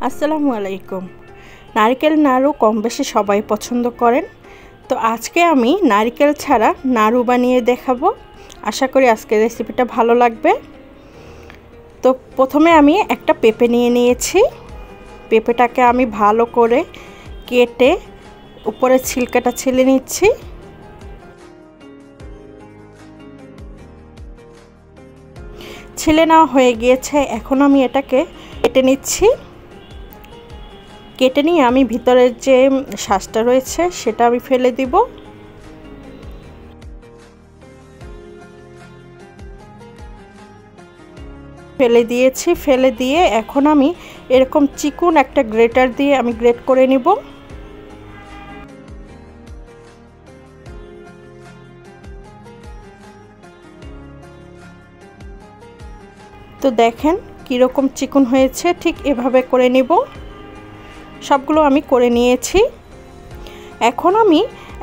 আসসালামু আলাইকুম। নারকেল নাড়ু কম বেশি সবাই পছন্দ করেন। তো আজকে আমি নারকেল ছাড়া নাড়ু বানিয়ে দেখাবো। আশা করি আজকের রেসিপিটা ভালো লাগবে। তো প্রথমে আমি একটা পেঁপে নিয়ে নিয়েছি। পেঁপেটাকে আমি ভালো করে কেটে উপরে ছিলকাটা ছিলে নিচ্ছি। ছিলে নেওয়া হয়ে গিয়েছে, এখন আমি এটাকে কেটে নিচ্ছি। কেটে নিয়ে আমি ভিতরের যে শাঁসটা রয়েছে সেটা আমি ফেলে দিব। ফেলে দিয়েছি। ফেলে দিয়ে এখন আমি এরকম চিকন একটা গ্রেটার দিয়ে আমি গ্রেট করে নিব। তো দেখেন কীরকম চিকন হয়েছে, ঠিক এভাবে করে নিব। সবগুলো আমি করে নিয়েছি। এখন আমি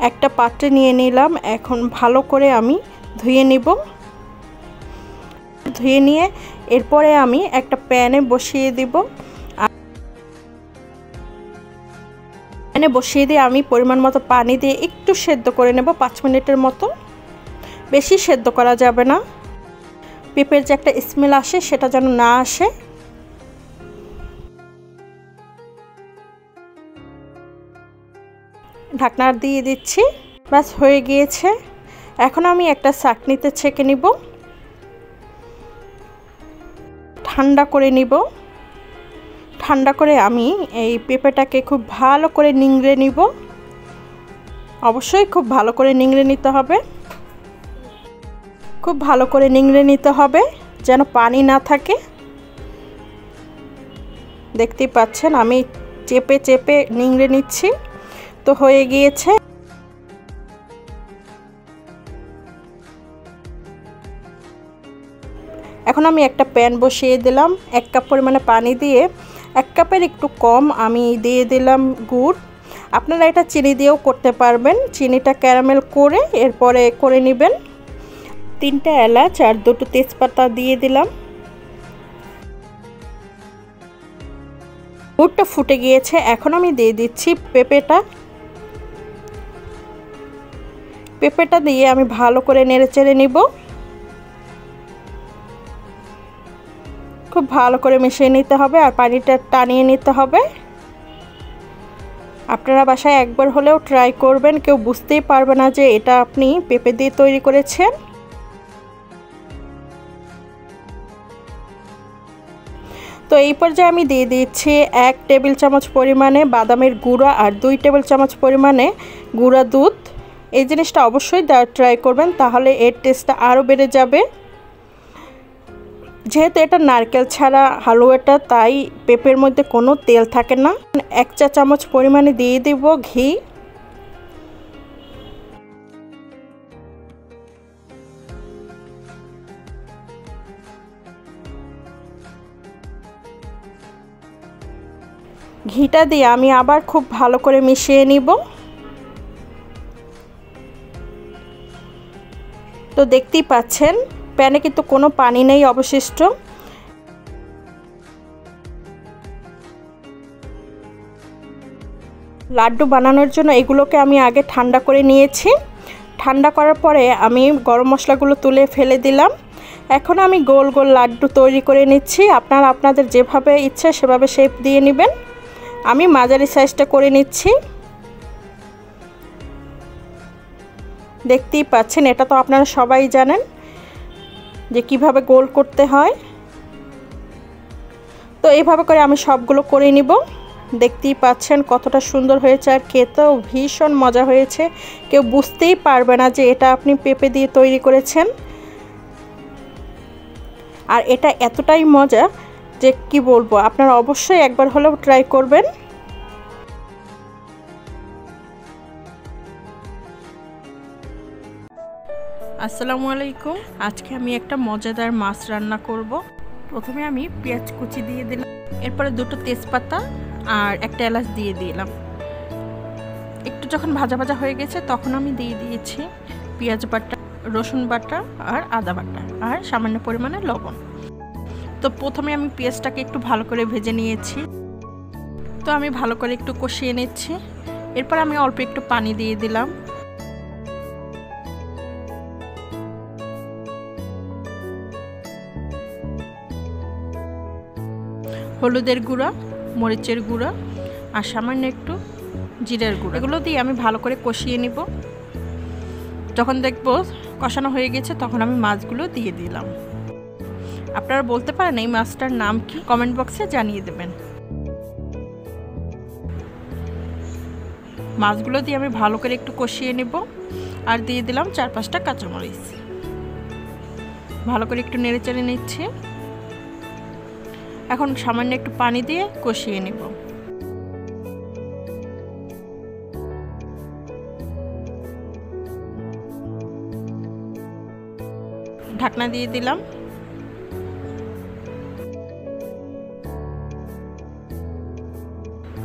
একটা পাত্রে নিয়ে নিলাম। এখন ভালো করে আমি ধুয়ে নিব। ধুয়ে নিয়ে এরপরে আমি একটা প্যানে বসিয়ে দিব। প্যানে বসিয়ে দিয়ে আমি পরিমাণ মতো পানি দিয়ে একটু সেদ্ধ করে নেব 5 মিনিটের মতো। বেশি সেদ্ধ করা যাবে না, পেঁপের যে একটা স্মেল আসে সেটা যেন না আসে। ঢাকনা দিয়ে দিচ্ছি। ব্যাস হয়ে গিয়েছে। এখন আমি একটা ছাঁকনিতে ছেঁকে নিব, ঠান্ডা করে নিব। ঠান্ডা করে আমি এই পেঁপেটাকে খুব ভালো করে নিংড়ে নিব। অবশ্যই খুব ভালো করে নিংড়ে নিতে হবে। খুব ভালো করে নিংড়ে নিতে হবে যেন পানি না থাকে। দেখতেই পাচ্ছেন আমি চেপে চেপে নিংড়ে নিচ্ছি। তো হয়ে গিয়েছে। এখন আমি একটা প্যান বসিয়ে দিলাম। 1 কাপ পরিমাণে পানি দিয়ে 1 কাপের একটু কম আমি দিয়ে দিলাম গুড়। আপনারা এটা চিনি দিয়েও করতে পারবেন। চিনিটা ক্যারামেল করে এরপরে করে নেবেন। 3টা এলাচ আর 2টো তেজপাতা দিয়ে দিলাম। গুড়টা ফুটে গিয়েছে। এখন আমি দিয়ে দিচ্ছি পেঁপেটা। পেঁপেটা দিয়ে আমি ভালো করে নেড়েচেড়ে নিব। খুব ভালো করে মিশিয়ে নিতে হবে আর পানিটা টানিয়ে নিতে হবে। আপনারা বাসায় একবার হলেও ট্রাই করবেন, কেউ বুঝতেই পারবে না যে এটা আপনি পেঁপে দিয়ে তৈরি করেছেন। তো এই পর্যায়ে আমি দিয়ে দিচ্ছি 1 টেবিল চামচ পরিমাণে বাদামের গুঁড়া আর 2 টেবিল চামচ পরিমাণে গুঁড়া দুধ। এই জিনিসটা অবশ্যই ট্রাই করবেন, তাহলে এর টেস্টটা আরও বেড়ে যাবে। যেহেতু এটা নারকেল ছাড়া হালুয়াটা, তাই পেঁপের মধ্যে কোনো তেল থাকে না। 1 চা চামচ পরিমাণে দিয়ে দিব ঘি। ঘিটা দিয়ে আমি আবার খুব ভালো করে মিশিয়ে নিব। তো দেখতেই পাচ্ছেন প্যানে কিন্তু কোনো পানি নেই অবশিষ্ট। লাড্ডু বানানোর জন্য এগুলোকে আমি আগে ঠান্ডা করে নিয়েছি। ঠান্ডা করার পরে আমি গরম মশলাগুলো তুলে ফেলে দিলাম। এখন আমি গোল গোল লাড্ডু তৈরি করে নিচ্ছি। আপনারা আপনাদের যেভাবে ইচ্ছে সেভাবে শেপ দিয়ে নেবেন। আমি মাঝারি সাইজটা করে নিচ্ছি। দেখতেই পাচ্ছেন, এটা তো আপনারা সবাই জানেন যে কিভাবে গোল করতে হয়। তো এইভাবে করে আমি সবগুলো করে নিব। দেখতেই পাচ্ছেন কতটা সুন্দর হয়েছে আর খেতেও ভীষণ মজা হয়েছে। কেউ বুঝতেই পারবে না যে এটা আপনি পেঁপে দিয়ে তৈরি করেছেন। আর এটা এতটাই মজা যে কি বলবো, আপনারা অবশ্যই একবার হলেও ট্রাই করবেন। আসসালামু আলাইকুম। আজকে আমি একটা মজাদার মাছ রান্না করব। প্রথমে আমি পেঁয়াজ কুচি দিয়ে দিলাম, এরপরে 2টো তেজপাতা আর একটা এলাচ দিয়ে দিলাম। একটু যখন ভাজা ভাজা হয়ে গেছে তখন আমি দিয়ে দিয়েছি পেঁয়াজ বাটা, রসুন বাটা আর আদা বাটা আর সামান্য পরিমাণে লবণ। তো প্রথমে আমি পেঁয়াজটাকে একটু ভালো করে ভেজে নিয়েছি। তো আমি ভালো করে একটু কষিয়ে নিচ্ছি। এরপর আমি অল্প একটু পানি দিয়ে দিলাম। হলুদের গুঁড়া, মরিচের গুঁড়া আর সামান্য একটু জিরার গুঁড়া, এগুলো দিয়ে আমি ভালো করে কষিয়ে নিব। যখন দেখব কষানো হয়ে গেছে তখন আমি মাছগুলো দিয়ে দিলাম। আপনারা বলতে পারেন এই মাছটার নাম কি, কমেন্ট বক্সে জানিয়ে দেবেন। মাছগুলো দিয়ে আমি ভালো করে একটু কষিয়ে নেব আর দিয়ে দিলাম 4-5টা কাঁচামরিচ। ভালো করে একটু নেড়েচেড়ে নিচ্ছি। এখন সামান্য একটু পানি দিয়ে কষিয়ে নেব। ঢাকনা দিয়ে দিলাম।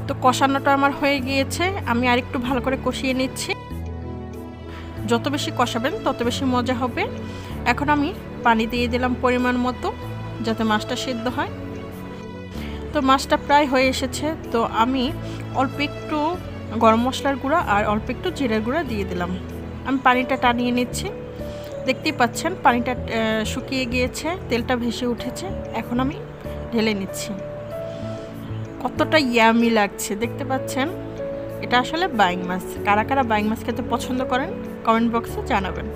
তো কষানোটা আমার হয়ে গিয়েছে, আমি আরেকটু ভালো করে কষিয়ে নিচ্ছি। যত বেশি কষাবেন তত বেশি মজা হবে। এখন আমি পানি দিয়ে দিলাম পরিমাণ মতো, যাতে মাছটা সিদ্ধ হয়। তো মাছটা প্রায় হয়ে এসেছে। তো আমি অল্প একটু গরম মশলার গুঁড়া আর অল্প একটু জিরার গুঁড়া দিয়ে দিলাম। আমি পানিটা টানিয়ে নিচ্ছি। দেখতেই পাচ্ছেন পানিটা শুকিয়ে গিয়েছে, তেলটা ভেসে উঠেছে। এখন আমি ঢেলে নিচ্ছি। কতটা ইয়ামি লাগছে দেখতে পাচ্ছেন। এটা আসলে বাইং মাছ। কারা কারা বাইং মাছ খেতে পছন্দ করেন কমেন্ট বক্সে জানাবেন।